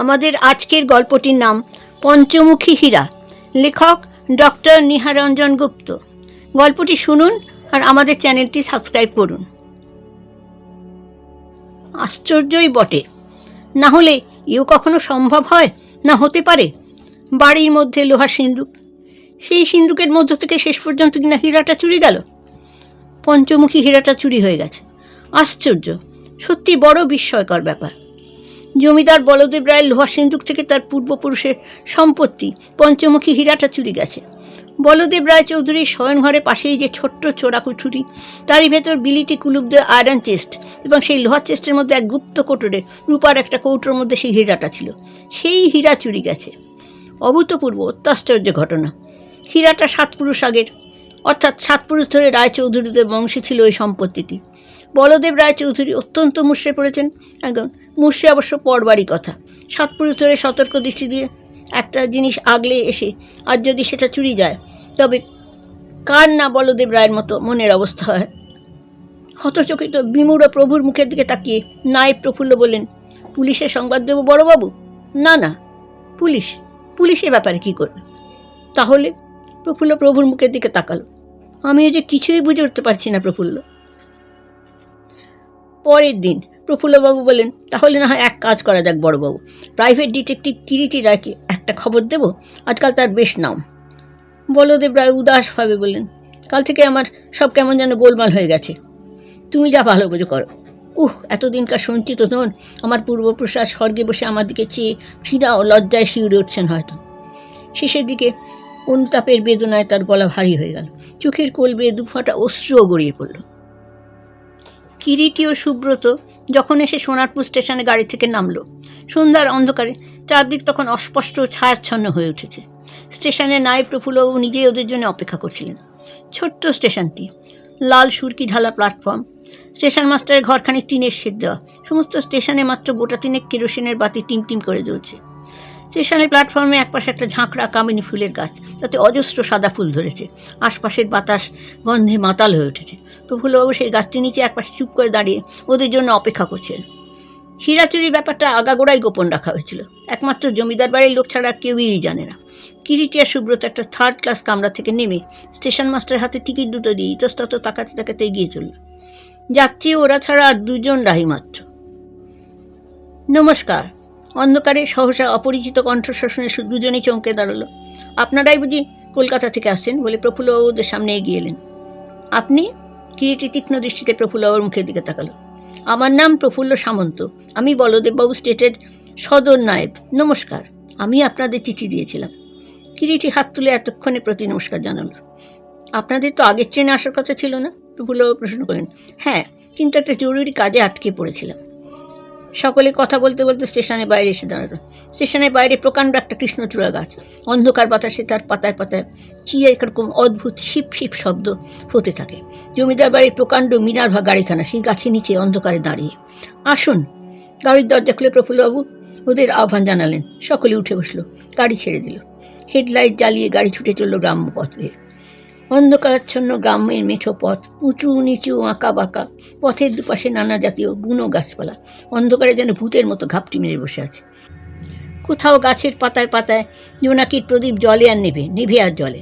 আমাদের আজকের গল্পটির নাম পঞ্চমুখী হীরা। লেখক ডক্টর নিহারঞ্জন গুপ্ত। গল্পটি শুনুন আর আমাদের চ্যানেলটি সাবস্ক্রাইব করুন। আশ্চর্যই বটে, না হলে এও কখনো সম্ভব হয় না হতে পারে। বাড়ির মধ্যে লোহার সিন্দুক, সেই সিন্দুকের মধ্য থেকে শেষ পর্যন্ত কিনা হীরাটা চুরি গেল। পঞ্চমুখী হীরাটা চুরি হয়ে গেছে। আশ্চর্য, সত্যি বড় বিস্ময়কর ব্যাপার। জমিদার বলদেব রায়ের লোহার সিন্দুক থেকে তার পূর্বপুরুষের সম্পত্তি পঞ্চমুখী হীরাটা চুরি গেছে। বলদেব রায় চৌধুরীর শয়নঘরের পাশেই যে ছোট্ট চোরা কুঠুরি, তারই ভেতর বিলিতি কুলুপ দিয়ে আয়রন চেস্ট, এবং সেই লোহার চেস্টের মধ্যে এক গুপ্ত কোটরে রূপার একটা কৌটোর মধ্যে সেই হীরাটা ছিল। সেই হীরা চুরি গেছে। অভূতপূর্ব, অত্যাশ্চর্য ঘটনা। হীরাটা 7 পুরুষ আগের, অর্থাৎ 7 পুরুষ ধরে রায়চৌধুরীদের বংশে ছিল ওই সম্পত্তিটি। বলদেব রায়চৌধুরী অত্যন্ত মুষড়ে পড়েছেন। একদম মুষড়ে অবশ্য পরবারই কথা। 7 পুরুষ ধরে সতর্ক দৃষ্টি দিয়ে একটা জিনিস আগলে এসে আর যদি সেটা চুরি যায়, তবে কার না বলদেব রায়ের মতো মনের অবস্থা হয়। হতচকিত বিমূঢ় প্রভুর মুখের দিকে তাকিয়ে নায়েব প্রফুল্ল বললেন, পুলিশে সংবাদ দেব বড়বাবু? না না, পুলিশ এ ব্যাপারে কী করবে? তাহলে? প্রফুল্ল প্রভুর মুখের দিকে তাকালো। আমিও যে কিছুই বুঝে উঠতে পারছি না প্রফুল্ল। পরের দিন প্রফুল্লবাবু বলেন, তাহলে না হয় এক কাজ করা যাক বড়বাবু, প্রাইভেট ডিটেকটিভ কিরিটি রায়কে একটা খবর দেব, আজকাল তার বেশ নাম। বলদেব রায় উদাসভাবে বললেন, কাল থেকে আমার সব কেমন যেন গোলমাল হয়ে গেছে। তুমি যা ভালো বোঝো করো। এতদিনকার সঞ্চিত ধন আমার পূর্বপুরুষরা স্বর্গে বসে আমার দিকে চেয়ে ফিরা ও লজ্জায় শিউরে উঠছেন হয়তো। শেষের দিকে অনুতাপের বেদনায় তার গলা ভারী হয়ে গেল। চোখের কোল বেয়ে দুফাটা অশ্রুও গড়িয়ে পড়ল। কিরিটি ও সুব্রত যখন এসে সোনারপুর স্টেশনে গাড়ি থেকে নামলো, সন্ধ্যার অন্ধকারে চারদিক তখন অস্পষ্ট ছায়াচ্ছন্ন হয়ে উঠেছে। স্টেশনে নায়েব প্রফুল্লবাবু নিজেই ওদের জন্য অপেক্ষা করছিলেন। ছোট্ট স্টেশনটি, লাল সুরকি ঢালা প্ল্যাটফর্ম, স্টেশন মাস্টারের ঘরখানি টিনের শেড দেওয়া। সমস্ত স্টেশনে মাত্র গোটা 3 কেরোসিনের বাতি টিমটিম করে জ্বলছে। স্টেশনের প্ল্যাটফর্মে একপাশে একটা ঝাঁকড়া কামিনী ফুলের গাছ, তাতে অজস্র সাদা ফুল ধরেছে। আশপাশের বাতাস গন্ধে মাতাল হয়ে উঠেছে। প্রফুল্লবাবু সেই গাছটির নিচে একপাশে চুপ করে দাঁড়িয়ে ওদের জন্য অপেক্ষা করছিলেন। হীরা চুরির ব্যাপারটা আগাগোড়াই গোপন রাখা হয়েছিল। একমাত্র জমিদার বাড়ির লোক ছাড়া কেউই জানে না। কিরিটি আর সুব্রত একটা 3rd ক্লাস কামরা থেকে নেমে স্টেশন মাস্টারের হাতে টিকিট দুটো দিয়ে ইতস্তত তাকাতে তাকাতে এগিয়ে চলল। যাত্রী ওরা ছাড়া আর 2 জন রাহি মাত্র। নমস্কার। অন্ধকারে সহসা অপরিচিত কণ্ঠস্বর শুনে 2 জনেই চমকে দাঁড়ালো। আপনারাই বুঝি কলকাতা থেকে আসছেন বলে প্রফুল্লবাবু ওদের সামনে এগিয়ে এলেন। আপনি? কিরিটি তীক্ষ্ণ দৃষ্টিতে প্রফুল্লবাবুর মুখের দিকে তাকালো। আমার নাম প্রফুল্ল সামন্ত, আমি বলদেববাবু স্টেটের সদর নায়েব। নমস্কার, আমি আপনাদের চিঠি দিয়েছিলাম। কিরিটি হাত তুলে এতক্ষণে প্রতি নমস্কার জানালো। আপনাদের তো আগের ট্রেনে আসার কথা ছিল না? প্রফুল্লবাবু প্রশ্ন করলেন। হ্যাঁ, কিন্তু একটা জরুরি কাজে আটকে পড়েছিলাম। সকলে কথা বলতে বলতে স্টেশনের বাইরে এসে দাঁড়ালো। স্টেশনের বাইরে প্রকাণ্ড একটা কৃষ্ণচূড়া গাছ। অন্ধকার বাতাসে তার পাতায় পাতায় কি একরকম অদ্ভুত শিপ শিপ শব্দ হতে থাকে। জমিদার বাড়ির প্রকাণ্ড মিনারভা গাড়িখানা সেই গাছের নিচে অন্ধকারে দাঁড়িয়ে। আসুন। গাড়ির দরজা খুলে প্রফুল্লবাবু ওদের আহ্বান জানালেন। সকলে উঠে বসলো, গাড়ি ছেড়ে দিল। হেডলাইট জ্বালিয়ে গাড়ি ছুটে চলল গ্রাম্য পথ হয়ে। অন্ধকারাচ্ছন্ন গ্রামের মেঠো পথ, উঁচু নিচু আঁকা বাঁকা, পথের দুপাশে নানা জাতীয় বুনো গাছপালা অন্ধকারে যেন ভূতের মতো ঘাপটি মেরে বসে আছে। কোথাও গাছের পাতায় পাতায় জোনাকির প্রদীপ জলে আর নেভে আর জলে।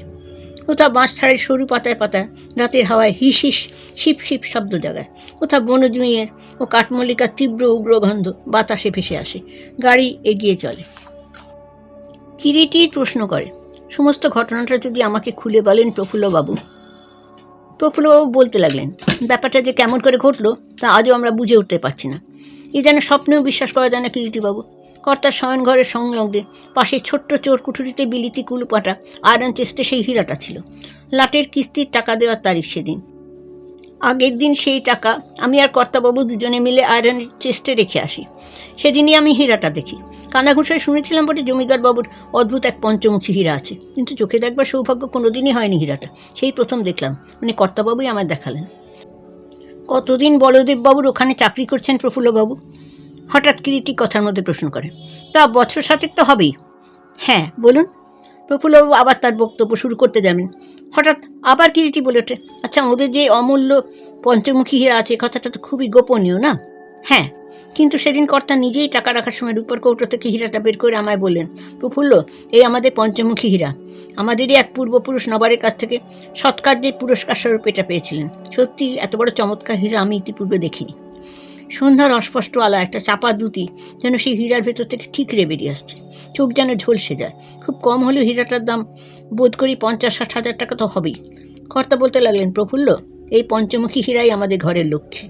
কোথাও বাঁশঝাড়ের সরু পাতায় পাতায় রাতের হাওয়ায় হিস হিস শিপ শিপ শব্দ জাগায়। কোথাও বনজুঁইয়ের ও কাঠমল্লিকার তীব্র উগ্র গন্ধ বাতাসে ভেসে আসে। গাড়ি এগিয়ে চলে। কিরিটির প্রশ্ন করে, সমস্ত ঘটনাটা যদি আমাকে খুলে বলেন প্রফুল্লবাবু। প্রফুল্লবাবু বলতে লাগলেন, ব্যাপারটা যে কেমন করে ঘটলো তা আজও আমরা বুঝে উঠতে পারছি না। এ যেন স্বপ্নেও বিশ্বাস করা যায় না কিরিটিবাবু। কর্তার শয়নঘরের সংলগ্নে পাশে ছোট্ট চোর কুঠুরিতে বিলিতি কুলুপাটা আয়রন চেস্টে সেই হীরাটা ছিল। লাটের কিস্তির টাকা দেওয়ার তারিখ সেদিন। আগের দিন সেই টাকা আমি আর কর্তাবাবু 2 জনে মিলে আয়রন চেস্টে রেখে আসি। সেদিনই আমি হীরাটা দেখি। কানাঘুষায় শুনেছিলাম বটে জমিদার বাবুর অদ্ভুত এক পঞ্চমুখী হীরা আছে, কিন্তু চোখে দেখবার সৌভাগ্য কোনোদিনই হয়নি হীরাটা। সেই প্রথম দেখলাম, মানে কর্তাবাবুই আমায় দেখালেন। কতদিন বলদেববাবুর ওখানে চাকরি করছেন প্রফুল্লবাবু? হঠাৎ কিরিটি কথার মধ্যে প্রশ্ন করে। তা 7 বছর তো হবেই। হ্যাঁ, বলুন। প্রফুল্লবাবু আবার তার বক্তব্য শুরু করতে যাবেন, হঠাৎ আবার কিরিটি বলে ওঠে, আচ্ছা, ওদের যে অমূল্য পঞ্চমুখী হীরা আছে, কথাটা তো খুবই গোপনীয় না? হ্যাঁ, কিন্তু সেদিন কর্তা নিজেই টাকা রাখার সময় রূপার কৌটো থেকে হীরাটা বের করে আমায় বললেন, প্রফুল্ল, এই আমাদের পঞ্চমুখী হীরা। আমাদেরই এক পূর্বপুরুষ নবারের কাছ থেকে সৎকার্যের পুরস্কার স্বরূপ এটা পেয়েছিলেন। সত্যি এত বড় চমৎকার হীরা আমি ইতিপূর্বে দেখিনি। সন্ধ্যার অস্পষ্ট আলো, একটা চাপা দ্যুতি যেন সেই হীরার ভেতর থেকে ঠিকরে বেরিয়ে আসছে। চোখ যেন ঝলসে যায়। খুব কম হলেও হীরাটার দাম বোধ করি 50-60 হাজার টাকা তো হবেই। কর্তা বলতে লাগলেন, প্রফুল্ল, এই পঞ্চমুখী হীরাই আমাদের ঘরের লক্ষ্মী।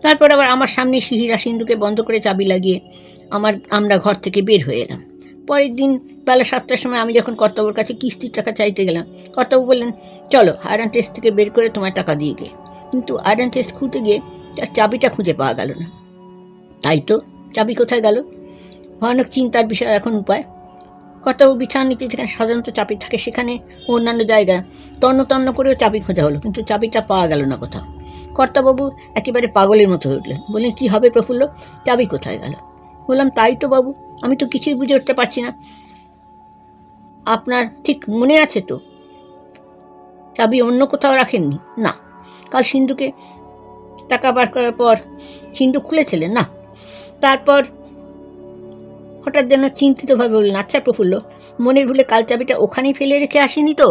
তারপর আবার আমার সামনে হীরা সিন্ধুকে বন্ধ করে চাবি লাগিয়ে আমরা ঘর থেকে বের হয়ে এলাম। পরের দিন বেলা 7টার সময় আমি যখন কর্তাবুর কাছে কিস্তির টাকা চাইতে গেলাম, কর্তাবু বললেন, চলো আয়রন টেস্ট থেকে বের করে তোমার টাকা দিয়ে গে। কিন্তু আয়রন টেস্ট খুঁজতে গিয়ে চাবিটা খুঁজে পাওয়া গেল না। তাই তো, চাবি কোথায় গেল? ভয়ানক চিন্তার বিষয় এখন উপায়। কর্তাবু বিছানা নিতে যেখানে সাধারণত চাবি থাকে সেখানে অন্যান্য জায়গায় তন্ন করেও চাবি খোঁজা হলো, কিন্তু চাবিটা পাওয়া গেল না কোথাও। কর্তাবাবু একেবারে পাগলের মতো হয়ে উঠলেন। বললেন, কী হবে প্রফুল্ল, চাবি কোথায় গেল? বললাম, তাই তো বাবু, আমি তো কিছুই বুঝে উঠতে পারছি না। আপনার ঠিক মনে আছে তো চাবি অন্য কোথাও রাখেননি? না। কাল সিন্ধুকে টাকা বার করার পর সিন্ধু খুলেছিলেন? না। তারপর হঠাৎ যেন চিন্তিতভাবে বললেন, আচ্ছা প্রফুল্ল, মনের ভুলে কাল চাবিটা ওখানেই ফেলে রেখে আসেনি তো?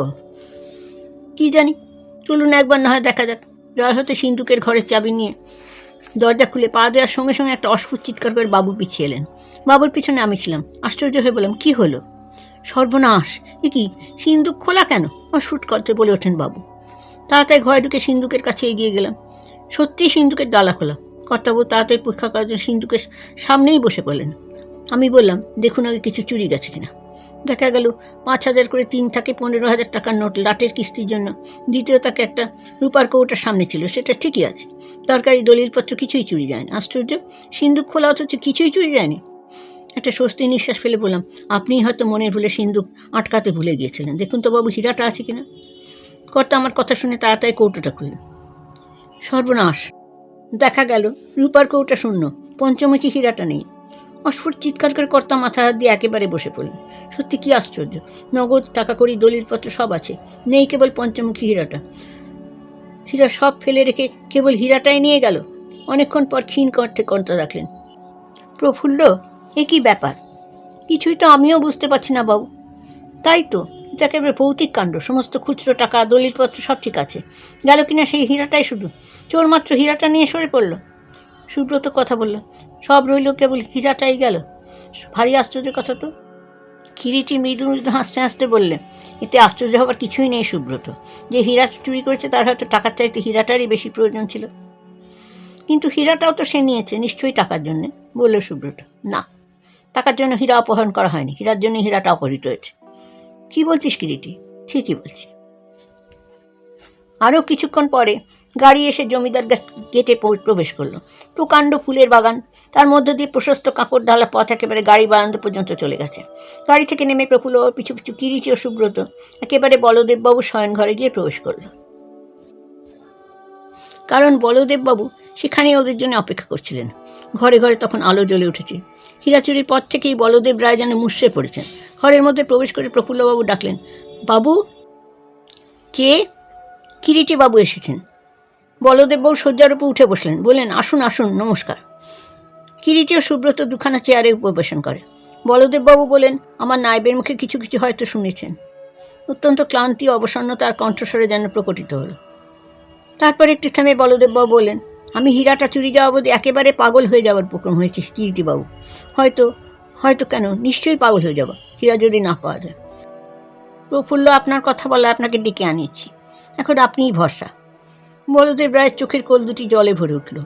কি জানি, চলুন একবার না হয় দেখা যাক। জয় হতে সিন্ধুকের ঘরের চাবি নিয়ে দরজা খুলে পা দেওয়ার সঙ্গে সঙ্গে একটা অস্ফুট চিৎকার করে বাবু পিছিয়ে এলেন। বাবুর পিছনে আমি ছিলাম। আশ্চর্য হয়ে বললাম, কি হলো? সর্বনাশ, এ কি, সিন্ধুক খোলা কেন? অস্ফুট করতে বলে ওঠেন বাবু। তাড়াতাড়ি ঘরে ঢুকে সিন্ধুকের কাছে এগিয়ে গেলাম। সত্যিই সিন্ধুকের ডালা খোলা। কর্তাবাবু তাড়াতাড়ি পরীক্ষা করার জন্য সিন্ধুকের সামনেই বসে পড়লেন। আমি বললাম, দেখুন আগে কিছু চুরি গেছে কিনা। দেখা গেল 5,000 করে 3 থেকে 15,000 টাকার নোট লাটের কিস্তির জন্য। দ্বিতীয় তাকে একটা রূপার কৌটার সামনে ছিল, সেটা ঠিকই আছে। তরকারি দলিলপত্র কিছুই চুরি যায়নি। আশ্চর্য, সিন্ধুক খোলা অথচ কিছুই চুরি যায়নি। একটা স্বস্তি নিঃশ্বাস ফেলে বললাম, আপনিই হয়তো মনের ভুলে সিন্ধুক আটকাতে ভুলে গিয়েছিলেন। দেখুন তো বাবু, হীরাটা আছে কিনা। কর্তা আমার কথা শুনে তাড়াতাড়ি কৌটোটা খুললেন। সর্বনাশ, দেখা গেল রূপার কৌটা শূন্য, পঞ্চমুখী হীরাটা নেই। অস্ফুট চিৎকার করে কর্তা মাথা হাত দিয়ে একেবারে বসে পড়লেন। সত্যি কি আশ্চর্য, নগদ টাকা কড়ি দলিলপত্র সব আছে, নেই কেবল পঞ্চমুখী হীরাটা। হীরা সব ফেলে রেখে কেবল হীরাটাই নিয়ে গেল। অনেকক্ষণ পর ক্ষীণ কণ্ঠে কর্তা রাখলেন, প্রফুল্ল, এ কী ব্যাপার? কিছুই তো আমিও বুঝতে পারছি না বাবু। তাই তো, এটা একেবারে ভৌতিক কাণ্ড। সমস্ত খুচরো টাকা দলিলপত্র সব ঠিক আছে, গেল কিনা সেই হীরাটাই শুধু। চোর মাত্র হীরাটা নিয়ে সরে পড়ল। সুব্রত কথা বলল, সব রইল, কেবল হীরাটাই গেল। ভারী আশ্চর্যের কথা তো। কিরিটি মৃদু মৃদু হাসতে হাসতে বললে, এতে আশ্চর্য হবার কিছুই নেই সুব্রত। যে হীরা চুরি করেছে তার হয়তো টাকার চাইতে হীরাটারই বেশি প্রয়োজন ছিল। কিন্তু হীরাটাও তো সে নিয়েছে, নিশ্চয়ই টাকার জন্যে, বলল সুব্রত। না, টাকার জন্য হীরা অপহরণ করা হয়নি, হীরার জন্য হীরাটা অপহৃত হয়েছে। কী বলছিস কিরিটি? ঠিকই বলছি। আরও কিছুক্ষণ পরে গাড়ি এসে জমিদার গেটে প্রবেশ করলো। প্রকাণ্ড ফুলের বাগান, তার মধ্য দিয়ে প্রশস্ত কাপড় ঢালা পথ একেবারে গাড়ি বারান্দা পর্যন্ত চলে গেছে। গাড়ি থেকে নেমে প্রফুল্ল পিছু পিছু কিরিটি ও সুব্রত একেবারে বলদেববাবু শয়ন ঘরে গিয়ে প্রবেশ করল। কারণ বলদেববাবু সেখানেই ওদের জন্য অপেক্ষা করছিলেন। ঘরে ঘরে তখন আলো জ্বলে উঠেছে। হীরা চুরির পর থেকেই বলদেব রায় যেন মুষড়ে পড়েছেন। ঘরের মধ্যে প্রবেশ করে প্রফুল্লবাবু ডাকলেন, বাবু। কে? কিরিটি বাবু এসেছেন। বলদেববাবু শয্যার উপর উঠে বসলেন, বললেন, আসুন আসুন, নমস্কার। কিরিটি ও সুব্রত দুখানা চেয়ারে উপবেশন করে। বলদেববাবু বলেন, আমার নায়েবের মুখে কিছু কিছু হয়তো শুনেছেন। অত্যন্ত ক্লান্তি অবসন্নতার কণ্ঠস্বরে যেন প্রকটিত হল। তারপর একটু থেমে বলদেববাবু বললেন, আমি হীরাটা চুরি যাওয়া অবধি একেবারে পাগল হয়ে যাওয়ার উপক্রম হয়েছে কিরিটিবাবু। হয়তো কেন, নিশ্চয়ই পাগল হয়ে যাব হীরা যদি না পাওয়া যায়। প্রফুল্ল আপনার কথা বলে আপনাকে ডেকে আনিয়েছি, এখন আপনিই ভরসা। বলদেব রায়ের চোখের কোল দুটি জলে ভরে উঠল।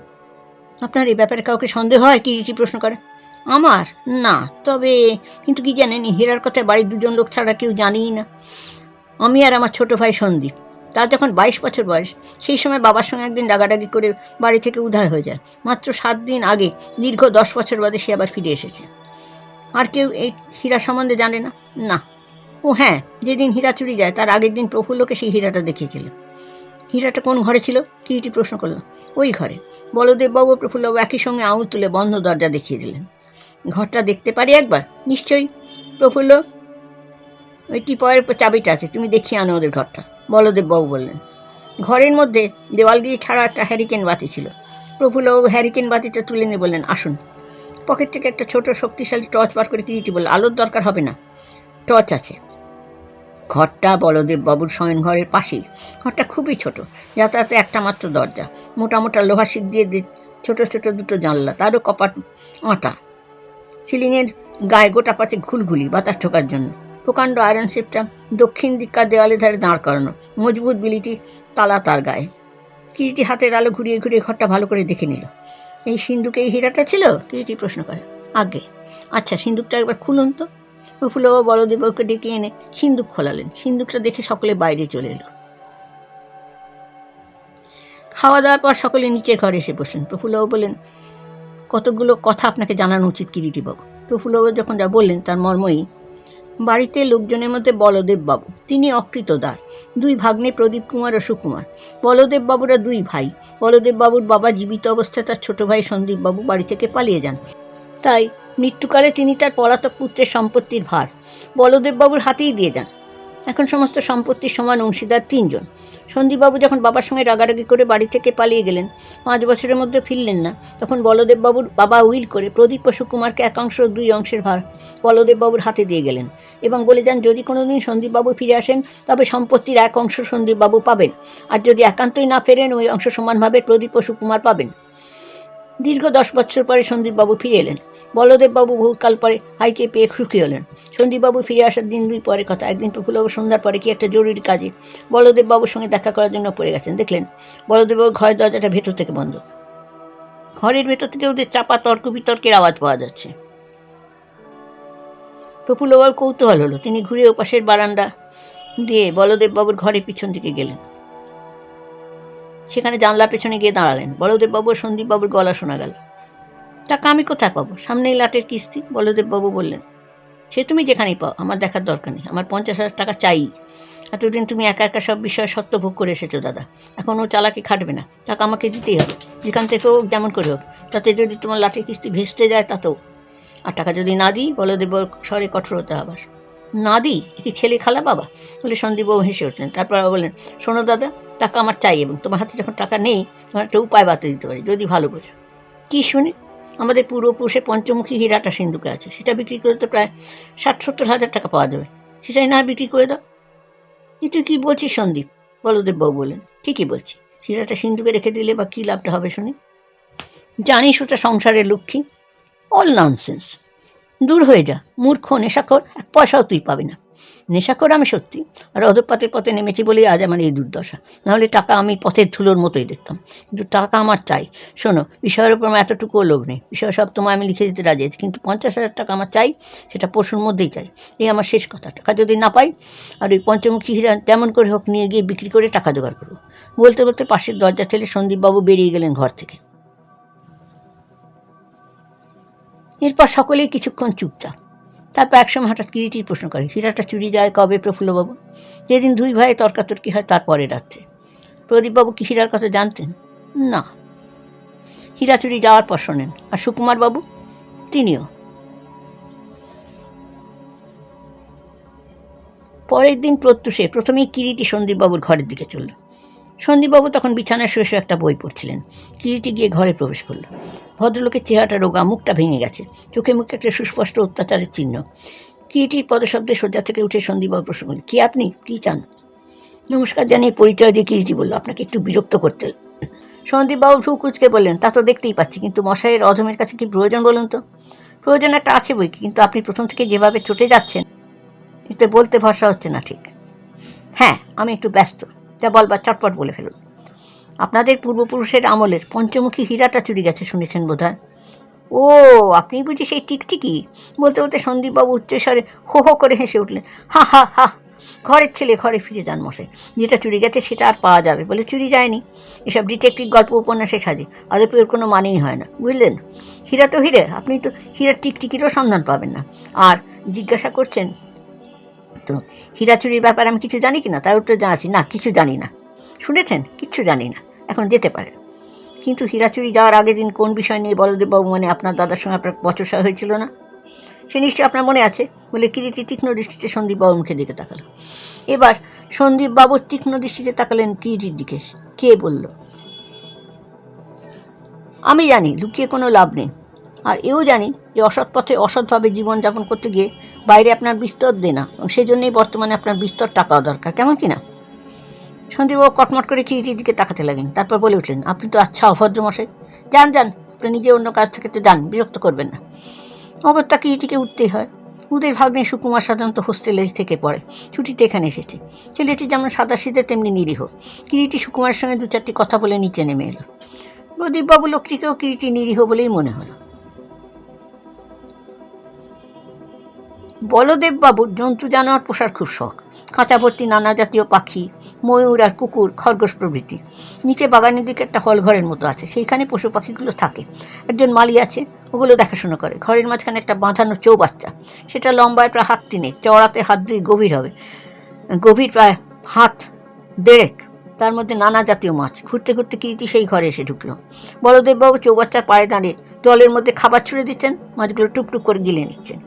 আপনার এই ব্যাপারে কাউকে সন্দেহ হয়? কিরিটি প্রশ্ন করে। আমার না, তবে কিন্তু কি জানেন, হীরার কথা বাড়ির 2জন লোক ছাড়া কেউ জানেই না। আমি আর আমার ছোট ভাই সন্দীপ। তার যখন 22 বছর বয়স, সেই সময় বাবার সঙ্গে একদিন ডাকাডাকি করে বাড়ি থেকে উধার হয়ে যায়। মাত্র 7 দিন আগে, দীর্ঘ 10 বছর বাদে সে আবার ফিরে এসেছে। আর কেউ এই হীরা সম্বন্ধে জানে না? না। ও হ্যাঁ, যেদিন হীরা চুরি যায় তার আগের দিন প্রফুল্লকে সেই হীরাটা দেখিয়েছিল। হীরাটা কোন ঘরে ছিল? কিরিটি প্রশ্ন করল। ওই ঘরে। বলদেববাবু ও প্রফুল্লবাবু একই সঙ্গে আঙুল তুলে বন্ধ দরজা দেখিয়ে দিলেন। ঘরটা দেখতে পারি একবার? নিশ্চয়ই। প্রফুল্ল, ওই টিপয়ের চাবিটা আছে, তুমি দেখিয়ে আনো ওদের ঘরটা, বলদেববাবু বললেন। ঘরের মধ্যে দেওয়াল দিয়ে ছাড়া একটা হ্যারিকেন বাতি ছিল। প্রফুল্লবাবু হ্যারিকেন বাতিটা তুলে নিয়ে বললেন, আসুন। পকেট থেকে একটা ছোট শক্তিশালী টর্চ বার করে কিরিটি বলল, আলোর দরকার হবে না, টর্চ আছে। ঘরটা বলদেববাবুর শয়নঘরের পাশেই। ঘরটা খুবই ছোট, যাতায়াতে একটা মাত্র দরজা, মোটা মোটা লোহা শিক দিয়ে ছোট ছোট দুটো জানলা, তারও কপাট আঁটা। সিলিংয়ের গায়ে গোটা পাচে ঘুলঘুলি বাতাস ঢোকার জন্য। প্রকাণ্ড আয়রন শেপটা দক্ষিণ দিককার দেওয়ালে ধারে দাঁড় করানো, মজবুত বিলিটি তালা তার গায়ে। কিরিটি হাতের আলো ঘুরিয়ে ঘুরিয়ে ঘরটা ভালো করে দেখে নিল। এই সিন্দুকে এই হীরাটা ছিল? কিরিটি প্রশ্ন করে। আগে। আচ্ছা, সিন্দুকটা একবার খুলুন তো। প্রফুল্লবাবু বলদেববাবুকে ডেকে এনে সিন্দুক খোলালেন। সিন্দুকটা দেখে সকলে বাইরে চলে এলো। খাওয়া দাওয়ার পর সকলে নিচের ঘরে এসে বসলেন। প্রফুল্লবাবু বললেন, কতগুলো কথা আপনাকে জানানো উচিত কিরিটিবাবু। প্রফুল্লবাবু যখন যা বললেন তার মর্মই, বাড়িতে লোকজনের মধ্যে বলদেববাবু, তিনি অকৃতদার। দুই ভাগ্নে প্রদীপ কুমার ও সুকুমার। বলদেববাবুরা দুই ভাই। বলদেববাবুর বাবা জীবিত অবস্থায় তার ছোট ভাই সন্দীপবাবু বাড়ি থেকে পালিয়ে যান, তাই মৃত্যুকালে তিনি তার পলাতক পুত্রের সম্পত্তির ভার বলদেববাবুর হাতেই দিয়ে যান। এখন সমস্ত সম্পত্তির সমান অংশীদার তিনজন। সন্দীপবাবু যখন বাবার সঙ্গে রাগারাগি করে বাড়ি থেকে পালিয়ে গেলেন, 5 বছরের মধ্যে ফিরলেন না, তখন বলদেববাবুর বাবা উইল করে প্রদীপ ও সুকুমারকে 1 অংশ 2 অংশের ভার বলদেববাবুর হাতে দিয়ে গেলেন এবং বলে যান, যদি কোনোদিন সন্দীপবাবু ফিরে আসেন তবে সম্পত্তির 1 অংশ সন্দীপবাবু পাবেন, আর যদি একান্তই না ফেরেন ওই অংশ সমানভাবে প্রদীপ ও সুকুমার পাবেন। দীর্ঘ 10 বছর পরে সন্দীপবাবু ফিরে এলেন। বলদেববাবু বহুকাল পরে ভাইকে পেয়ে সুখী হলেন। সন্দীপবাবু ফিরে আসার দিন 2 পরে কথা। একদিন প্রফুল্লবাবু সন্ধ্যার পরে কি একটা জরুরি কাজে বলদেববাবুর সঙ্গে দেখা করার জন্য পড়ে গেছেন। দেখলেন বলদেববাবুর ঘরের দরজাটা ভেতর থেকে বন্ধ। ঘরের ভেতর থেকে ওদের চাপা তর্ক বিতর্কের আওয়াজ পাওয়া যাচ্ছে। প্রফুল্লবাবুর কৌতূহল হলো। তিনি ঘুরে ওপাশের বারান্দা দিয়ে বলদেববাবুর ঘরের পিছন দিকে গেলেন। সেখানে জানলার পেছনে গিয়ে দাঁড়ালেন। বলদেববাবু ও সন্দীপবাবুর গলা শোনা গেল। টাকা আমি কোথায় পাবো? সামনেই লাটের কিস্তি। বলদেববাবু বললেন, সে তুমি যেখানেই পাও, আমার দেখার দরকার নেই। আমার 50,000 টাকা চাই। এতদিন তুমি একা একা সব বিষয়ে সত্য ভোগ করে এসেছো দাদা, এখন ও চালাকি খাটবে না। টাকা আমাকে দিতেই হবে, যেখান থেকে হোক, যেমন করে হোক। তাতে যদি তোমার লাটের কিস্তি ভেস্তে যায় তাতেও। আর টাকা যদি না দিই, বলদেববাবুর স্বরে কঠোর হতে আবার। না দিই? কি ছেলে খালা বাবা? বলে সন্দীপবাবু হেসে উঠলেন। তারপর বললেন, শোনো দাদা, টাকা আমার চাই, এবং তোমার হাতে যখন টাকা নেই, তোমার একটা উপায় বাতিল দিতে পারি, যদি ভালো বোঝো। কী শুনে? আমাদের পূর্বপুরুষের পঞ্চমুখী হীরাটা সিন্ধুকে আছে, সেটা বিক্রি করে তো প্রায় 60-70 হাজার টাকা পাওয়া যাবে। সেটাই না বিক্রি করে দাও। তুই কী বলছিস সন্দীপ? বলদেববাবু বললেন, ঠিকই বলছি। হীরাটা সিন্ধুকে রেখে দিলে বা কী লাভটা হবে শুনি? জানিস ওটা সংসারের লক্ষ্মী। All nonsense. দূর হয়ে যা মূর্খ, নেশাখোর, 1 পয়সাও তুই পাবি না। নেশাখোর আমি সত্যি, আর অধঃপাতের পথে নেমেছি বলেই আজ আমার এই দুর্দশা। নাহলে টাকা আমি পথের ধুলোর মতোই দেখতাম, কিন্তু টাকা আমার চাই। শোনো, বিষয়ের উপর আমার এতটুকুও লোভ নেই। বিষয় সব তোমায় আমি লিখে দিতে রাজি আছি, কিন্তু 50,000 টাকা আমার চাই, সেটা পরশুর মধ্যেই চাই। এই আমার শেষ কথা। টাকা যদি না পাই, আর ওই পঞ্চমুখী হীরা তেমন করে হোক নিয়ে গিয়ে বিক্রি করে টাকা জোগাড় করব। বলতে বলতে পাশের দরজা ঠেলে সন্দীপবাবু বেরিয়ে গেলেন ঘর থেকে। এরপর সকলেই কিছুক্ষণ চুপচাপ। তারপর একসময় হঠাৎ কিরিটির প্রশ্ন করে, হীরাটা চুরি যায় কবে প্রফুল্লবাবু? যেদিন 2 ভাইয়ে তর্কাতর্কি হয় তার পরে রাত্রে। প্রদীপবাবু কি হীরার কথা জানতেন? না। হীরা চুরি যাওয়ার পর শোনেন। আর সুকুমারবাবু? তিনিও। পরের দিন প্রত্যুষে প্রথমেই কিরিটি সন্দীপবাবুর ঘরের দিকে চলল। সন্দীপবাবু তখন বিছানায় শুয়ে শুয়ে একটা বই পড়ছিলেন। কিরিটি গিয়ে ঘরে প্রবেশ করল। ভদ্রলোকের চেহারাটা রোগা, মুখটা ভেঙে গেছে, চোখে মুখে একটা সুস্পষ্ট অত্যাচারের চিহ্ন। কিরিটির পদশব্দে শয্যা থেকে উঠে সন্দীপবাবু প্রশ্ন করলেন, কি আপনি? কী চান? নমস্কার জানিয়ে পরিচয় দিয়ে কিরিটি বলল, আপনাকে একটু বিরক্ত করতে। সন্দীপবাবু ভ্রু কুঁচকে বললেন, তা তো দেখতেই পাচ্ছি, কিন্তু মশাইয়ের অধমের কাছে কি প্রয়োজন বলুন তো? প্রয়োজন একটা আছে বই কি, কিন্তু আপনি প্রথম থেকে যেভাবে চটে যাচ্ছেন এতে বলতে ভরসা হচ্ছে না ঠিক। হ্যাঁ, আমি একটু ব্যস্ত, যা বলবার চটপট বলে ফেলুন। আপনাদের পূর্বপুরুষের আমলের পঞ্চমুখী হীরাটা চুরি গেছে শুনেছেন বোধহয়। ও, আপনি বুঝি সেই টিকটিকি? বলতে বলতে সন্দীপবাবু উচ্চস্বরে হো হো করে হেসে উঠলেন। হা হা হা, ঘরের ছেলে ঘরে ফিরে যান মশাই। যেটা চুরি গেছে সেটা আর পাওয়া যাবে বলে চুরি যায়নি। এসব ডিটেকটিভ গল্প উপন্যাসে সাজে, আদপে ওর কোনো মানেই হয় না, বুঝলেন? হীরা তো হীরে, আপনি তো হীরার টিকটিকিরও সন্ধান পাবেন না। আর জিজ্ঞাসা করছেন তো হীরা চুরির ব্যাপারে আমি কিছু জানি কি না? তার উত্তর জানাচ্ছি, না, কিছু জানি না। শুনেছেন? কিচ্ছু জানি না। এখন যেতে পারেন। কিন্তু হীরা চুরি যাওয়ার আগের দিন কোন বিষয় নিয়ে বলদেববাবু মানে আপনার দাদার সঙ্গে আপনার বচসা হয়েছিল না? সে নিশ্চয়ই আপনার মনে আছে। বলে কিরিটি তীক্ষ্ণ দৃষ্টিতে সন্দীপবাবুর মুখের দিকে তাকালো। এবার সন্দীপবাবুর তীক্ষ্ণ দৃষ্টিতে তাকালেন কিরিটির দিকে। কে বলল? আমি জানি লুকিয়ে কোনো লাভ নেই, আর এও জানি যে অসৎ পথে অসৎভাবে জীবনযাপন করতে গিয়ে বাইরে আপনার বিস্তর দেনা, এবং সেই জন্যই বর্তমানে আপনার বিস্তর টাকাও দরকার, কেমন কিনা? সন্দীপবাবু কটমট করে কিরিটির দিকে তাকাতে লাগলেন, তারপর বলে উঠলেন, আপনি তো আচ্ছা অভদ্র মশাই, যান যান, আপনি নিজে অন্য কাজ থেকে তো যান, বিরক্ত করবেন না। অগত্যা কিরিটিকে উঠতেই হয়। উদয় ভাগ্নে সুকুমার সাধারণত হোস্টেলে থেকে পড়ে, ছুটিতে এখানে এসেছে। ছেলেটি যেমন সাদাসিধে তেমনি নিরীহ। কিরিটি সুকুমারের সঙ্গে দু চারটি কথা বলে নিচে নেমে এলো। প্রদীপবাবু লোকটিকেও কিরিটি নিরীহ বলেই মনে হলো। বলদেববাবুর জন্তু জানোয়ার পোষার খুব শখ। খাঁচা ভর্তি নানা জাতীয় পাখি, ময়ূর আর কুকুর, খরগোশ প্রভৃতি। নিচে বাগানের দিকে একটা হলঘরের মতো আছে, সেইখানে পশু পাখিগুলো থাকে। একজন মালি আছে, ওগুলো দেখাশোনা করে। ঘরের মাঝখানে একটা বাঁধানো চৌবাচ্চা, সেটা লম্বায় প্রায় হাত 3, চওড়াতে হাত 2 গভীর প্রায় হাত 1.5। তার মধ্যে নানা জাতীয় মাছ। ঘুরতে ঘুরতে কিরিটি সেই ঘরে এসে ঢুকলো। বলদেববাবু চৌবাচ্চার পাড়ে দাঁড়িয়ে জলের মধ্যে খাবার ছুঁড়ে দিচ্ছেন, মাছগুলো টুকটুক করে গিলে নিচ্ছেন।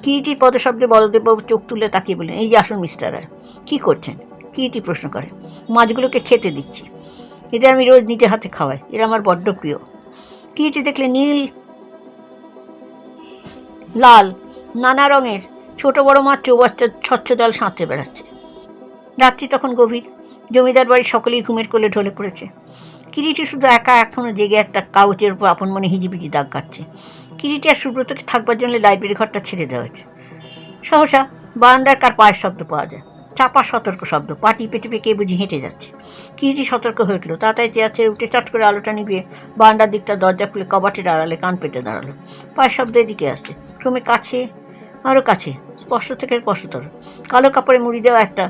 কিরিটির পদশব্দে বলদেববাবু চোখ তুলে তাকিয়ে বললেন, এই যে আসুন মিস্টার রায়। কী করছেন? কিরিটি প্রশ্ন করে। মাছগুলোকে খেতে দিচ্ছি, এদের আমি রোজ নিজে হাতে খাওয়াই, এরা আমার বড্ড প্রিয়। কিরিটি দেখলে নীল, লাল, নানা রঙের ছোট বড় মাছ চৌবাচ্চার স্বচ্ছ জল সাঁতরে বেড়াচ্ছে। রাত্রি তখন গভীর, জমিদার বাড়ির সকলেই ঘুমের কোলে ঢলে পড়েছে। কিরিটি শুধু একা এখনো জেগে একটা কাগজের উপর আপন মনে হিজিবিজি দাগ কাটছে। কিরিটি আর সুব্রতকে থাকবার জন্য লাইব্রেরি ঘরটা ছেড়ে দেওয়া হয়েছে। সহসা বারান্দায় কার পায়ের শব্দ পাওয়া যায়, চাপা সতর্ক শব্দ। পা টিপে টিপে কে বুঝি হেঁটে যাচ্ছে। কিরিটি সতর্ক হয়ে উঠল, তাড়াতাড়ি চেয়ার ছেড়ে উঠে চট করে আলোটা নিভিয়ে বারান্দার দিকটা দরজা খুলে কবাটের আড়ালে কান পেতে দাঁড়ালো। পায়ের শব্দ এদিকে আসছে, ক্রমে কাছে, আরও কাছে, স্পষ্ট থেকে স্পষ্টতর। কালো কাপড়ে মুড়ি দেওয়া একটা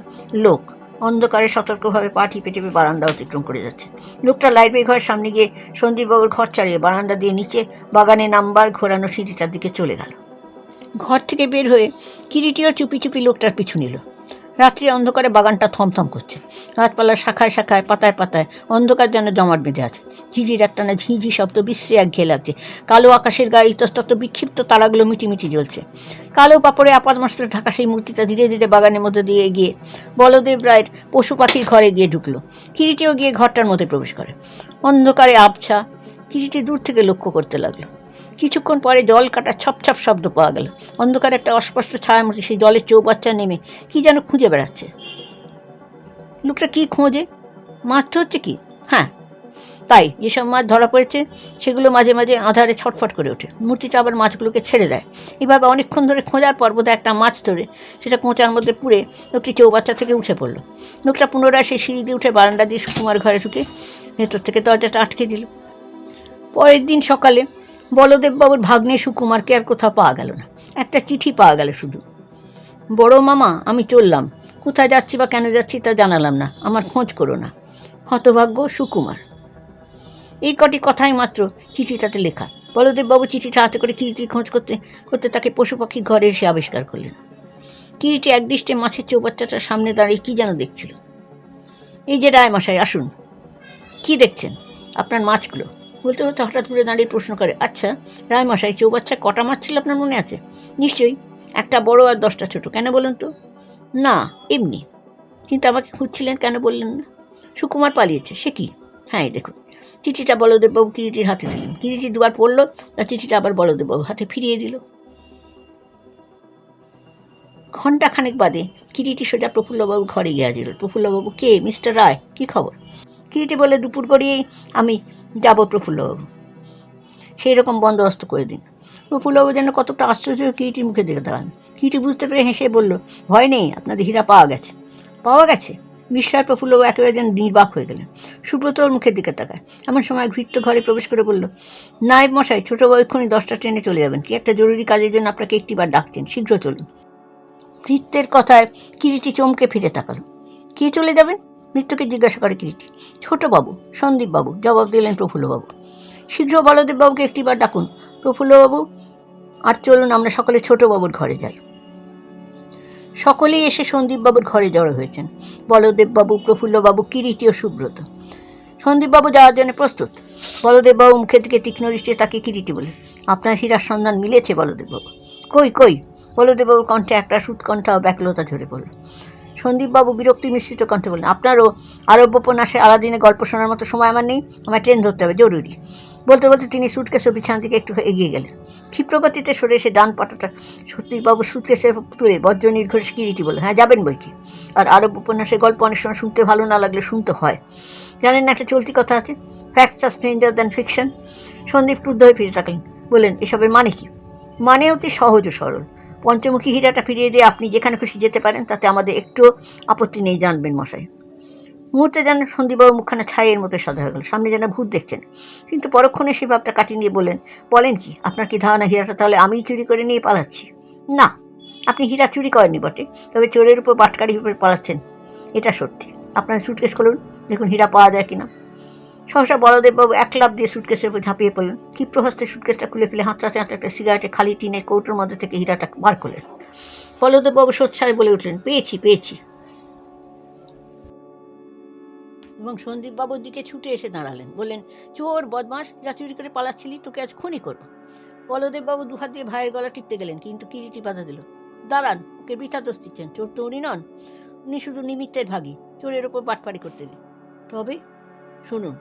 লোক অন্ধকারে সতর্কভাবে পা টিপে টিপে বারান্দা অতিক্রম করে যাচ্ছে। লোকটা লাইব্রেরি ঘরের সামনে গিয়ে সন্দীপবাবুর ঘর ছাড়িয়ে বারান্দা দিয়ে নিচে বাগানে নাম্বার ঘোরানো সিঁড়িটার দিকে চলে গেল। ঘর থেকে বের হয়ে কিরিটিও চুপি চুপি লোকটার পিছু নিল। রাত্রি অন্ধকারে বাগানটা থমথম করছে। গাছপালার শাখায় শাখায়, পাতায় পাতায় অন্ধকার যেন জমাট বেঁধে আছে। ঝিঝির একটানা ঝিঝি শব্দ বিশ্রী একঘেয়ে লাগছে। কালো আকাশের গায়ে ইতস্তত বিক্ষিপ্ত তারাগুলো মিটিমিটি জ্বলছে। কালো পাপড়ে আপাতমস্তক ঢাকা সেই মূর্তিটা ধীরে ধীরে বাগানের মধ্যে দিয়ে এগিয়ে বলদেব রায়ের পশু পাখির ঘরে গিয়ে ঢুকলো। কিরিটিও গিয়ে ঘরটার মধ্যে প্রবেশ করে। অন্ধকারে আবছা। কিরিটি দূর থেকে লক্ষ্য করতে লাগলো। কিছুক্ষণ পরে জল কাটার ছপছপ শব্দ পাওয়া গেল। অন্ধকারে একটা অস্পষ্ট ছায়ামূর্তি সেই জলের চৌবাচ্চা নেমে কি যেন খুঁজে বেড়াচ্ছে। লোকটা কি খোঁজে? মাছ ধরছে কি? হ্যাঁ, তাই যেসব মাছ ধরা পড়েছে সেগুলো মাঝে মাঝে আধারে ছটফট করে ওঠে। মূর্তিটা আবার মাছগুলোকে ছেড়ে দেয়। এভাবে অনেকক্ষণ ধরে খোঁজার পর বোধহয় একটা মাছ ধরে সেটা কোঁচার মধ্যে পুড়ে লোকটি চৌবাচ্চা থেকে উঠে পড়লো। লোকটা পুনরায় সেই সিঁড়ি দিয়ে উঠে বারান্দা দিয়ে সুকুমার ঘরে ঢুকে ভেতর থেকে দরজাটা আটকে দিল। পরের দিন সকালে বলদেববাবুর ভাগ্নে সুকুমারকে আর কোথাও পাওয়া গেল না। একটা চিঠি পাওয়া গেল শুধু। বড় মামা, আমি চললাম। কোথায় যাচ্ছি বা কেন যাচ্ছি তা জানালাম না, আমার খোঁজ করো না। হতভাগ্য সুকুমার। এই কটি কথাই মাত্র চিঠিটাতে লেখা। বলদেববাবু চিঠিটা হাতে করে কিরিটির খোঁজ করতে করতে তাকে পশু পাখির ঘরে এসে আবিষ্কার করলেন। কিরিটি একদৃষ্টে মাছের চৌবাচ্চাটার সামনে দাঁড়িয়ে কি যেন দেখছিল। এই যে রায়মশাই, আসুন। কি দেখছেন? আপনার মাছগুলো। বলতে বলতে হঠাৎ ঘুরে দাঁড়িয়ে প্রশ্ন করে, আচ্ছা রায়মশাই, চৌবাচ্চায় কটা মাছ ছিল আপনার মনে আছে? নিশ্চয়ই, একটা বড় আর 10টা ছোট। কেন বলুন তো? না, এমনি। কিন্তু আমাকে খুঁজছিলেন কেন বললেন না? সুকুমার পালিয়েছে। সে কি? হ্যাঁ, এই দেখুন। চিঠিটা বলদেববাবু কিরিটির হাতে দিলেন। কিরিটি দুবার পড়ল, তার চিঠিটা আবার বলদেববাবু হাতে ফিরিয়ে দিল। ঘণ্টাখানেক বাদে কিরিটি সোজা প্রফুল্লবাবুর ঘরে গিয়ে হাজির হল। প্রফুল্লবাবু, কে? মিস্টার রায়, কী খবর? কিরিটি বলে, দুপুর করিয়েই আমি যাব প্রফুল্লবাবু, সেই রকম বন্দোবস্ত করে দিন। প্রফুল্লবাবু যেন কতটা আশ্চর্য কিরিটির মুখে দেখে দাঁড়ান। কিরিটি বুঝতে পেরে হেসে বলল, ভয় নেই, আপনাদের হীরা পাওয়া গেছে। পাওয়া গেছে? বিস্ময় প্রফুল্লবাবু একেবারে যেন নির্বাক হয়ে গেলেন। সুব্রত ওর মুখের দিকে তাকায়। এমন সময় ভৃত্য ঘরে প্রবেশ করে বলল, নায়েব মশাই, ছোটোবাবু এক্ষুনি 10টা ট্রেনে চলে যাবেন। কি একটা জরুরি কাজের জন্য আপনাকে একটিবার ডাকছেন, শীঘ্র চলুন। ভৃত্যের কথায় কিরিটি চমকে ফিরে তাকালো। কে চলে যাবেন? ভৃত্যকে জিজ্ঞাসা করে কিরিটি। ছোটবাবু, সন্দীপবাবু, জবাব দিলেন প্রফুল্লবাবু। শীঘ্র বলদেববাবুকে একটিবার ডাকুন প্রফুল্লবাবু, আর চলুন আমরা সকলে ছোটবাবুর ঘরে যাই। সকলেই এসে সন্দীপবাবুর ঘরে জড়ো হয়েছেন। বলদেববাবু, প্রফুল্লবাবু, কিরিটি ও সুব্রত। সন্দীপবাবু যাওয়ার জন্য প্রস্তুত। বলদেববাবু মুখের দিকে তীক্ষ্ণ দৃষ্টিতে তাকে কিরিটি বলে, আপনার হীরার সন্ধান মিলেছে বলদেববাবু? কই কই? বলদেববাবুর কণ্ঠে একটা সুৎকণ্ঠা ও ব্যাকুলতা ঝরে পড়ল। সন্দীপবাবু বিরক্তি মিশ্রিত কণ্ঠে বললেন, আপনারও আরব্যোপন্যাসে আলাদিনে গল্প শোনার মতো সময় আমার নেই, আমার ট্রেন ধরতে হবে, জরুরি। বলতে বলতে তিনি সুটকেসের বিছানা দিকে একটু এগিয়ে গেলেন। ক্ষিপ্রগতিতে সরে এসে ডান পাটাটা সত্যিবাবু সুটকেসের তুলে বজ্র নির্ঘোষ কিরিটি বলে, হ্যাঁ যাবেন বই কি। আর আরব উপন্যাসের গল্প অনেক সময় শুনতে ভালো না লাগলে শুনতে হয়। জানেন না একটা চলতি কথা আছে, ফ্যাক্টস আর স্ট্রেঞ্জার দ্যান ফিকশন। সন্দীপ ক্রুদ্ধ হয়ে ফিরে থাকলেন, বললেন, এসবের মানে কি? মানে অতি সহজ ও সরল। পঞ্চমুখী হীরাটা ফিরিয়ে দিয়ে আপনি যেখানে খুশি যেতে পারেন, তাতে আমাদের একটুও আপত্তি নেই, জানবেন মশাই। মুহূর্তে যেন সন্দীপবাবু মুখখানা ছাইয়ের মতো সাদা হয়ে গেল, সামনে যেন ভূত দেখছেন। কিন্তু পরক্ষণে সেই ভাবটা কাটিয়ে নিয়ে বলেন কি, আপনার কি ধারণা হীরাটা তাহলে আমিই চুরি করে নিয়ে পালাচ্ছি? না, আপনি হীরা চুরি করেননি বটে, তবে চোরের উপর বাটকারি উপরে পালাচ্ছেন, এটা সত্যি। আপনার সুটকেস খুলুন, দেখুন হীরা পাওয়া যায় কিনা। সহসা বলদেববাবু এক লাফ দিয়ে সুটকেসের উপর ঝাঁপিয়ে পড়লেন। ক্ষিপ্রহস্তে সুটকেসটা খুলে ফেলে হাতড়াতে হাতড়াতে একটা সিগারেটে খালি টিনের কৌটোর মধ্যে থেকে হীরাটা বার করলেন। বলদেববাবু সোচ্চায় বলে উঠলেন, পেয়েছি। এবং সন্দীপবাবুর দিকে ছুটে এসে দাঁড়ালেন, বললেন, চোর বদমাস, যা চুরি করে পালাচ্ছিলি, তোকে আজ খুনই করবো। বলদেববাবু দুহাত দিয়ে ভাইয়ের গলা টিপতে গেলেন, কিন্তু কিরিটি বাধা দিল। দাঁড়ান, ওকে বৃথা দোষ দিচ্ছেন, চোর তো উনি নন, উনি শুধু নিমিত্তের ভাগী, চোরের ওপর বাটপাড়ি করতে দিন। তবে শুনুন,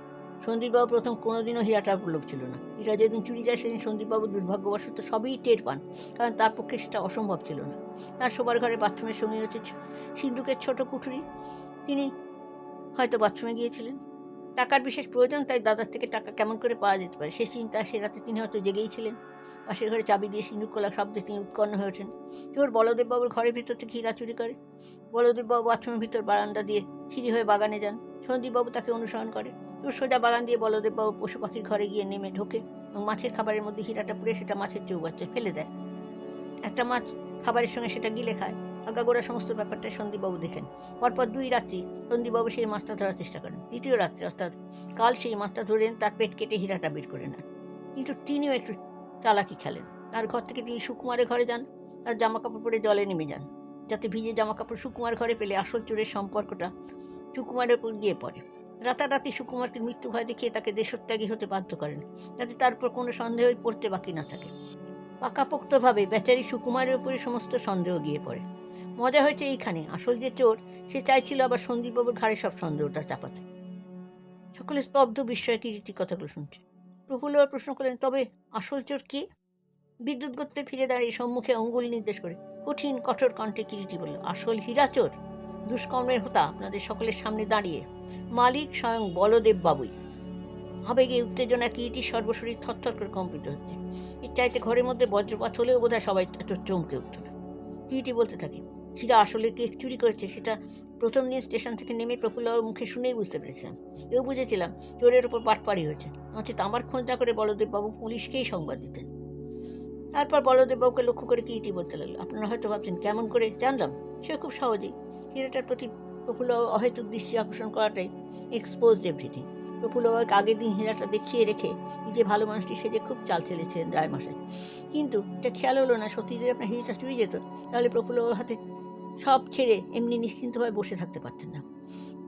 সন্দীপবাবু প্রথম কোনোদিনও হীরাটার লোভ ছিল না। হীরা যেদিন চুরি যায় সেদিন সন্দীপবাবু দুর্ভাগ্যবশত সবই টের পান, কারণ তার পক্ষে সেটা অসম্ভব ছিল না। তার শোবার ঘরে বাথরুমের সঙ্গে হচ্ছে সিন্ধুকের ছোট কুঠুরি, তিনি হয়তো বাথরুমে গিয়েছিলেন। টাকার বিশেষ প্রয়োজন, তাই দাদার থেকে টাকা কেমন করে পাওয়া যেতে পারে সে চিন্তা সে রাতে তিনি হয়তো জেগেই ছিলেন। পাশের ঘরে চাবি দিয়ে সিন্ধুক খোলা শব্দে তিনি উৎকণ্ঠ হয়ে ওঠেন। চোর বলদেববাবুর ঘরের ভিতর থেকে হীরা চুরি করে। বলদেববাবু বাথরুমের ভিতর বারান্দা দিয়ে সিঁড়ি হয়ে বাগানে যান। সন্দীপবাবু তাকে অনুসরণ করে। চোর সোজা বাগান দিয়ে বলদেববাবু পশু পাখির ঘরে গিয়ে নেমে ঢোকে এবং মাছের খাবারের মধ্যে হীরাটা পুড়ে সেটা মাছের চৌবাচ্চায় ফেলে দেয়। একটা মাছ খাবারের সঙ্গে সেটা গিলে খায়। আগাগোড়া সমস্ত ব্যাপারটাই সন্দীপবাবু দেখেন। পরপর 2 রাত্রি সন্দীপবাবু সেই মাছটা ধরার চেষ্টা করেন। তৃতীয় রাত্রে অর্থাৎ কাল সেই মাছটা ধরেন, তার পেট কেটে হীরাটা বের করে নেন। কিন্তু তিনিও একটু চালাকি খেলেন। তার ঘর থেকে তিনি সুকুমারের ঘরে যান, তার জামাকাপড় পরে জলে নেমে যান, যাতে ভিজে জামাকাপড় সুকুমার ঘরে পেলে আসল চোরের সম্পর্কটা সুকুমারের উপর গিয়ে পড়ে। রাতারাতি সুকুমারকে মৃত্যু ভয় দেখিয়ে তাকে দেশত্যাগী হতে বাধ্য করেন, যাতে তার উপর কোনো সন্দেহই পড়তে বাকি না থাকে। পাকাপোক্তভাবে বেচারি সুকুমারের উপরে সমস্ত সন্দেহ গিয়ে পড়ে। মজা হয়েছে এইখানে, আসল যে চোর সে চাইছিল আবার সন্দীপবাবুর ঘাড়ে সব সন্দেহটা চাপাতে। সকলে স্তব্ধ বিস্ময়ে কিরিটি কথাগুলো শুনছে। প্রফুল্ল প্রশ্ন করলেন, তবে আসল চোর কে? বিদ্যুৎ গত্যে ফিরে দাঁড়িয়ে সম্মুখে অঙ্গুল নির্দেশ করে কঠিন কঠোর কণ্ঠে কিরিটি বলল, আসল হীরা চোর, দুষ্কর্মের হোতা আপনাদের সকলের সামনে দাঁড়িয়ে মালিক স্বয়ং বলদেব বাবুই। আবেগে উত্তেজনা কিরিটির সর্বশরীর থরথর করে কম্পিত হচ্ছে। এর চাইতে ঘরের মধ্যে বজ্রপাত হলেও বোধহয় সবাই এত চমকে উঠত না। কিরিটি বলতে থাকে, হীরা আসলে কে চুরি করেছে সেটা প্রথম দিন স্টেশন থেকে নেমে প্রফুল্লবাবুর মুখে শুনেই বুঝতে পেরেছিলাম। এও বুঝেছিলাম চোরের ওপর বাটপাড়ি হয়েছে, নচেত আমার খোঁজ না করে বলদেববাবু পুলিশকেই সংবাদ দিতেন। তারপর বলদেববাবুকে লক্ষ্য করে কিরিটি বলতে লাগলো, আপনারা হয়তো ভাবছেন কেমন করে জানলাম। সে খুব সহজেই। হীরাটার প্রতি প্রফুল্লবাবু অহেতুক দৃষ্টি আকর্ষণ করাটাই এক্সপোজড এভরিথিং। প্রফুল্লবাবুকে আগের দিন হীরাটা দেখিয়ে রেখে নিজে ভালো মানুষটি সেজে খুব চাল চেলেছিলেন রায়মশাই। কিন্তু এটা খেয়াল হলো না, সত্যি যদি আপনার হীরাটা চুরি যেত, তাহলে প্রফুল্লবাবুর হাতে সব ছেড়ে এমনি নিশ্চিন্তভাবে বসে থাকতে পারতেন না।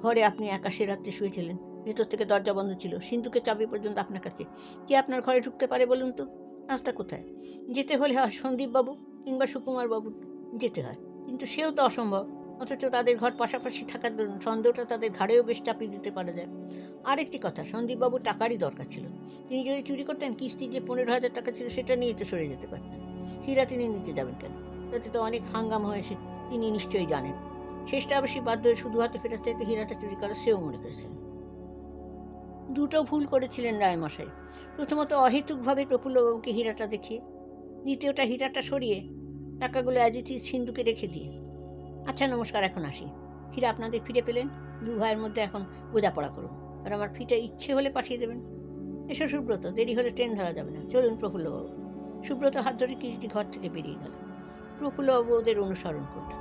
ঘরে আপনি একা সে রাত্রে শুয়েছিলেন, ভেতর থেকে দরজা বন্ধ ছিল, সিন্ধুকের চাবি পর্যন্ত আপনার কাছে। কে আপনার ঘরে ঢুকতে পারে বলুন তো? রাস্তা কোথায়? যেতে হলে হয় সন্দীপবাবু কিংবা সুকুমারবাবু যেতে হয়, কিন্তু সেও তো অসম্ভব। অথচ তাদের ঘর পাশাপাশি থাকার দরুন সন্দেহটা তাদের ঘাড়েও বেশ চাপিয়ে দিতে পারা যায়। আরেকটি কথা, সন্দীপবাবুর টাকারই দরকার ছিল। তিনি যদি চুরি করতেন, কিস্তির যে 15,000 টাকা ছিল সেটা নিয়ে তো সরে যেতে পারতেন। হীরা তিনি নিতে যাবেন কেন? তাতে তো অনেক হাঙ্গামা হয়েছে, তিনি নিশ্চয়ই জানেন। শেষটা অবশ্যই বাধ্য হয়ে শুধু হাতে ফেরার চাইতে হীরাটা চুরি করা সেও মনে করেছেন। দুটো ভুল করেছিলেন রায়মশাই। প্রথমত অহেতুকভাবে প্রফুল্লবাবুকে হীরাটা দেখিয়ে, দ্বিতীয়টা হীরাটা সরিয়ে টাকাগুলো অ্যাজ ইট ইজ সিন্ধুকে রেখে দিয়ে। আচ্ছা নমস্কার, এখন আসি। হীরা আপনাদের ফিরে পেলেন, 2 ভাইয়ের মধ্যে এখন বোঝাপড়া করুন, আর আমার ফিটা ইচ্ছে হলে পাঠিয়ে দেবেন। এসো সুব্রত, দেরি হলে ট্রেন ধরা যাবে না, চলুন প্রফুল্লবাবু। সুব্রত হাত ধরে কিরিটি ঘর থেকে বেরিয়ে গেল। প্রফুল্লবাবু ওদের অনুসরণ করলেন।